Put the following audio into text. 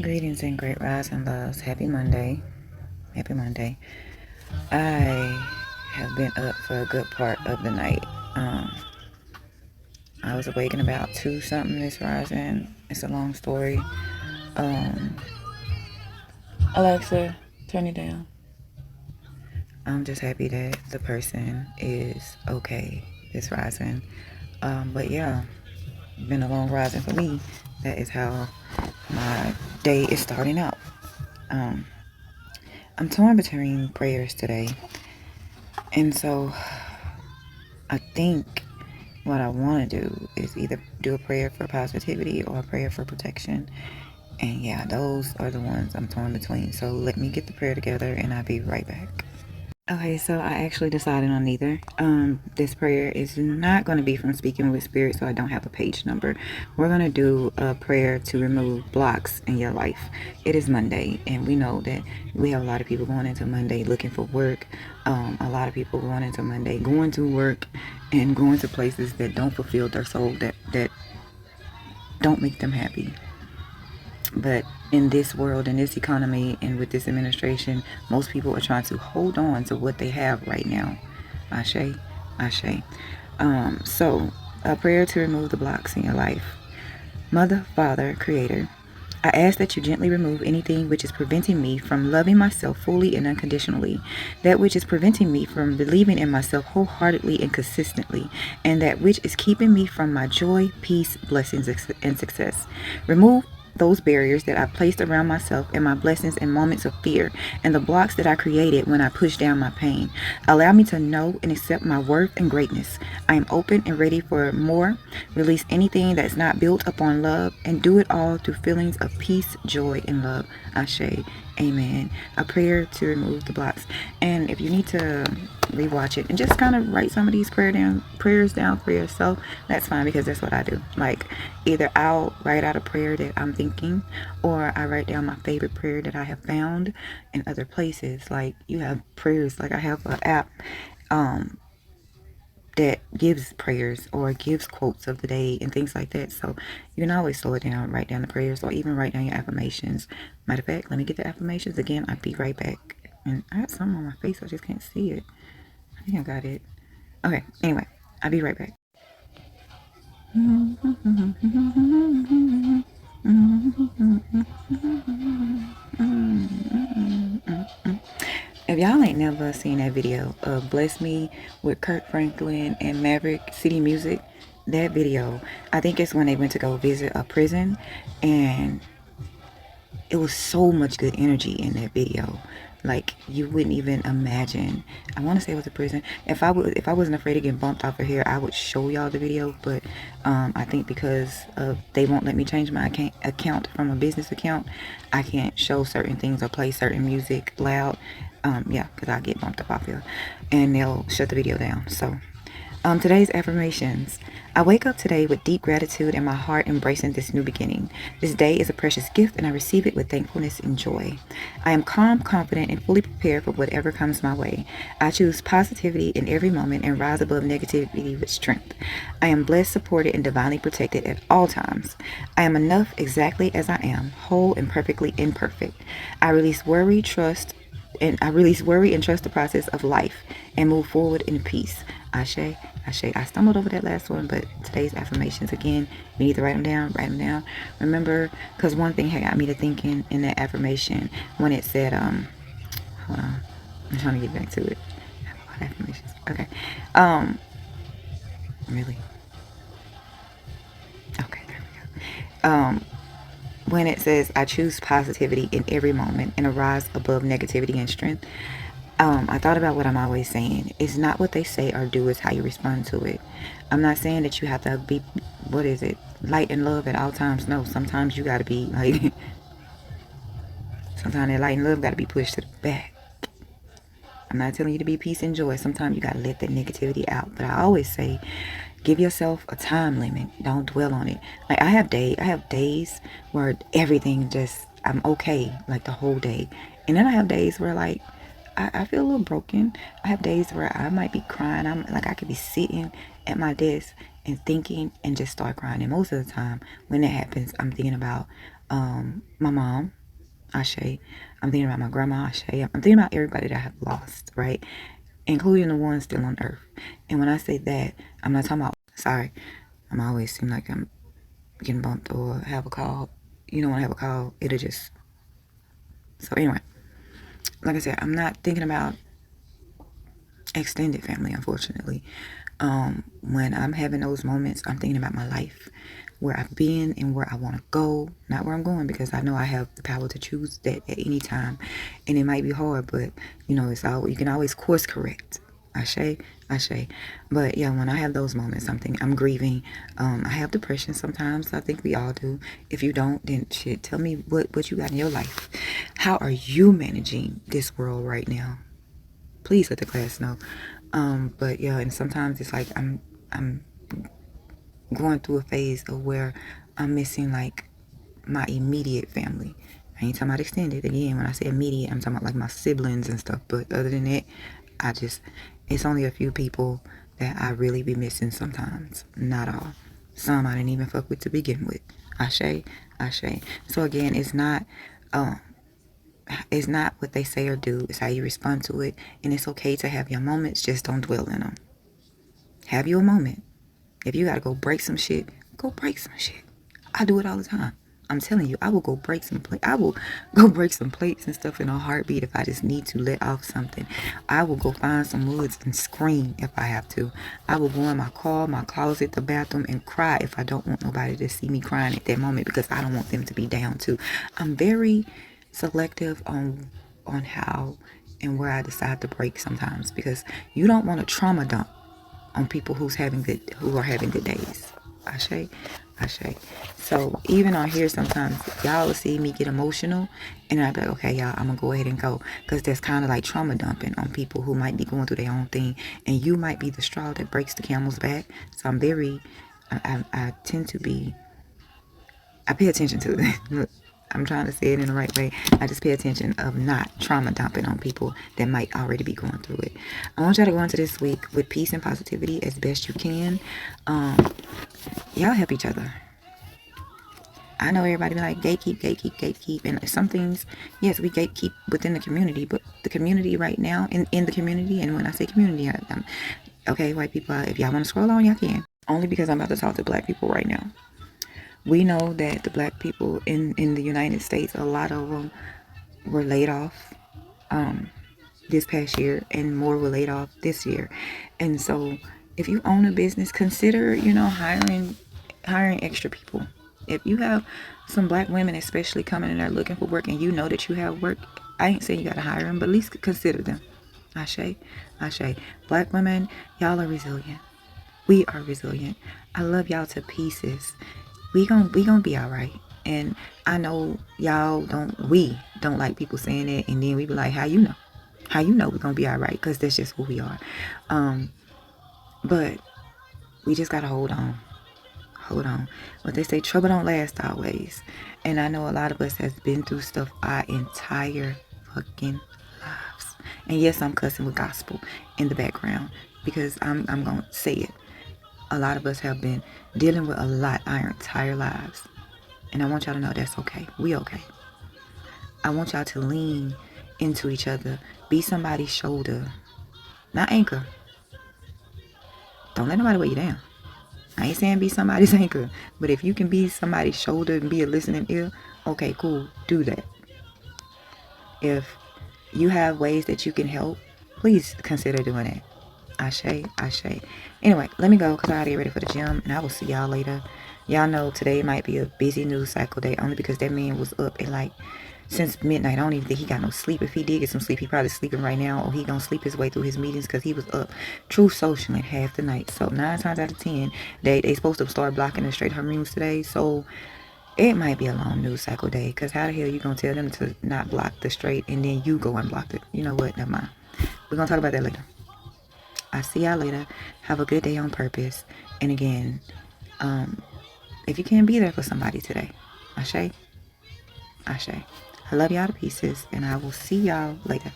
Greetings and great rising loves. Happy Monday. Happy Monday. I have been up for a good part of the night. Um, I was awakened about 2 something this rising. It's a long story. Um, Alexa, turn it down. I'm just happy that the person is okay this rising. But yeah, been a long rising for me. That is how my day is starting out. Um, I'm torn between prayers today. And so I think what I want to do is either do a prayer for positivity or a prayer for protection. And yeah, those are the ones I'm torn between. So let me get the prayer together and I'll be right back. Okay, so I actually decided on neither. This prayer is not going to be from Speaking with Spirit, so I don't have a page number. We're going to do a prayer to remove blocks in your life. It is Monday, and we know that we have a lot of people going into Monday looking for work. A lot of people going into Monday going to work and going to places that don't fulfill their soul, that don't make them happy. But in this world, in this economy, and with this administration, most people are trying to hold on to what they have right now. Ashe, Ashe. So, a prayer to remove the blocks in your life. Mother, Father, Creator, I ask that you gently remove anything which is preventing me from loving myself fully and unconditionally, that which is preventing me from believing in myself wholeheartedly and consistently, and that which is keeping me from my joy, peace, blessings, and success. Remove those barriers that I placed around myself and my blessings in moments of fear, and the blocks that I created when I pushed down my pain. Allow me to know and accept my worth and greatness. I am open and ready for more. Release anything that's not built upon love, and do it all through feelings of peace, joy, and love. Ashe. Amen. A prayer to remove the blocks. And if you need to rewatch it and just kind of write some of these prayers down for yourself, that's fine, because that's what I do. Like, either I'll write out a prayer that I'm thinking, or I write down my favorite prayer that I have found in other places. Like, you have prayers, like I have an app um that gives prayers or gives quotes of the day and things like that. So you can always slow it down, write down the prayers, or even write down your affirmations. Matter of fact, let me get the affirmations again. I'll be right back. And I have some on my face, I just can't see it. I think I got it. Okay, anyway, I'll be right back. If y'all ain't never seen that video of Bless Me with Kirk Franklin and Maverick City Music, that video, I think it's when they went to go visit a prison, and it was so much good energy in that video. Like, you wouldn't even imagine. I want to say it was a prison. If I wasn't afraid of getting bumped off of here, I would show y'all the video. But I think because of they won't let me change my account from a business account, I can't show certain things or play certain music loud. Yeah, because I get bumped up off here, and they'll shut the video down. So today's affirmations. I wake up today with deep gratitude in my heart, embracing this new beginning. This day is a precious gift, and I receive it with thankfulness and joy. I am calm, confident, and fully prepared for whatever comes my way. I choose positivity in every moment and rise above negativity with strength. I am blessed, supported, and divinely protected at all times. I am enough exactly as I am, whole and perfectly imperfect. I release worry and trust the process of life and move forward in peace. Ashe, Ashe. I stumbled over that last one, but today's affirmations again, you need to write them down, Remember, because one thing had got me to thinking in that affirmation when it said, hold on, I'm trying to get back to it. Affirmations. Okay. Really? Okay, there we go. When it says, I choose positivity in every moment and arise above negativity and strength, I thought about what I'm always saying. It's not what they say or do, it's how you respond to it. I'm not saying that you have to be, what is it, light and love at all times. No, sometimes you got to be like, sometimes that light and love got to be pushed to the back. I'm not telling you to be peace and joy. Sometimes you got to let that negativity out. But I always say, give yourself a time limit. Don't dwell on it. Like, I have days where everything just, I'm okay, like the whole day. And then I have days where, like, I feel a little broken. I have days where I might be crying. I'm like, I could be sitting at my desk and thinking and just start crying. And most of the time when that happens, I'm thinking about My mom, Ashe. I'm thinking about my grandma, Ashe. I'm thinking about everybody that I have lost, right? Including the ones still on earth. And when I say that, I'm not talking about, sorry, I'm always seem like I'm getting bumped or have a call. You don't want to have a call, it'll just, so anyway, like I said, I'm not thinking about extended family, unfortunately. When I'm having those moments, I'm thinking about my life, where I've been and where I want to go, not where I'm going, because I know I have the power to choose that at any time. And it might be hard, but it's all, you can always course correct. Ashe. But yeah, when I have those moments, I'm grieving. I have depression sometimes. I think we all do. If you don't, then shit, tell me what you got in your life. How are you managing this world right now? Please let the class know. But yeah, and sometimes it's like I'm going through a phase of where I'm missing like my immediate family. I ain't talking about extended. Again, when I say immediate, I'm talking about like my siblings and stuff. But other than that, it's only a few people that I really be missing sometimes. Not all. Some I didn't even fuck with to begin with. Ashe. So again, it's not what they say or do. It's how you respond to it. And it's okay to have your moments. Just don't dwell in them. Have your moment. If you gotta go break some shit, go break some shit. I do it all the time. I'm telling you, I will go break some plate. I will go break some plates and stuff in a heartbeat if I just need to let off something. I will go find some woods and scream if I have to. I will go in my car, my closet, the bathroom, and cry if I don't want nobody to see me crying at that moment, because I don't want them to be down too. I'm very selective on how and where I decide to break sometimes, because you don't want to trauma dump on people who are having good days. Ashe. So even on here, sometimes y'all will see me get emotional, and I'll be like, okay, y'all, I'm gonna go ahead and go, because that's kind of like trauma dumping on people who might be going through their own thing, and you might be the straw that breaks the camel's back. So I tend to be, I pay attention to it. Look, I'm trying to say it in the right way. I just pay attention of not trauma dumping on people that might already be going through it. I want y'all to go into this week with peace and positivity as best you can. Y'all help each other. I know everybody be like gatekeep, and some things, yes, we gatekeep within the community, but the community right now, in the community, and when I say community, okay, white people, if y'all want to scroll on, y'all can. Only because I'm about to talk to black people right now. We know that the black people in the United States, a lot of them were laid off this past year, and more were laid off this year. And so if you own a business, consider, hiring extra people. If you have some black women especially coming in there looking for work, and you know that you have work, I ain't saying you gotta hire them, but at least consider them. Ashe. Black women, y'all are resilient. We are resilient. I love y'all to pieces. We gonna be all right. And I know we don't like people saying it, and then we be like, how you know? How you know we're gonna be all right? Because that's just who we are. But we just gotta hold on. But they say trouble don't last always. And I know a lot of us has been through stuff our entire fucking lives. And yes, I'm cussing with gospel in the background, because I'm gonna say it. A lot of us have been dealing with a lot our entire lives. And I want y'all to know that's okay. We okay. I want y'all to lean into each other. Be somebody's shoulder. Not anchor. Don't let nobody weigh you down. I ain't saying be somebody's anchor. But if you can be somebody's shoulder and be a listening ear, okay, cool. Do that. If you have ways that you can help, please consider doing it. Ashe. Anyway, let me go, because I gotta get ready for the gym, and I will see y'all later. Y'all know today might be a busy news cycle day, only because that man was up at like since midnight. I don't even think he got no sleep. If he did get some sleep, he probably sleeping right now, or he gonna sleep his way through his meetings, because he was up Truth Socialing half the night. So 9 times out of 10, they supposed to start blocking the straight hormones today. So it might be a long news cycle day, because how the hell you gonna tell them to not block the straight, and then you go and block it? You know what? Never mind. We're gonna talk about that later. I'll see y'all later. Have a good day on purpose. And again, if you can't be there for somebody today, Ashe. I love y'all to pieces, and I will see y'all later.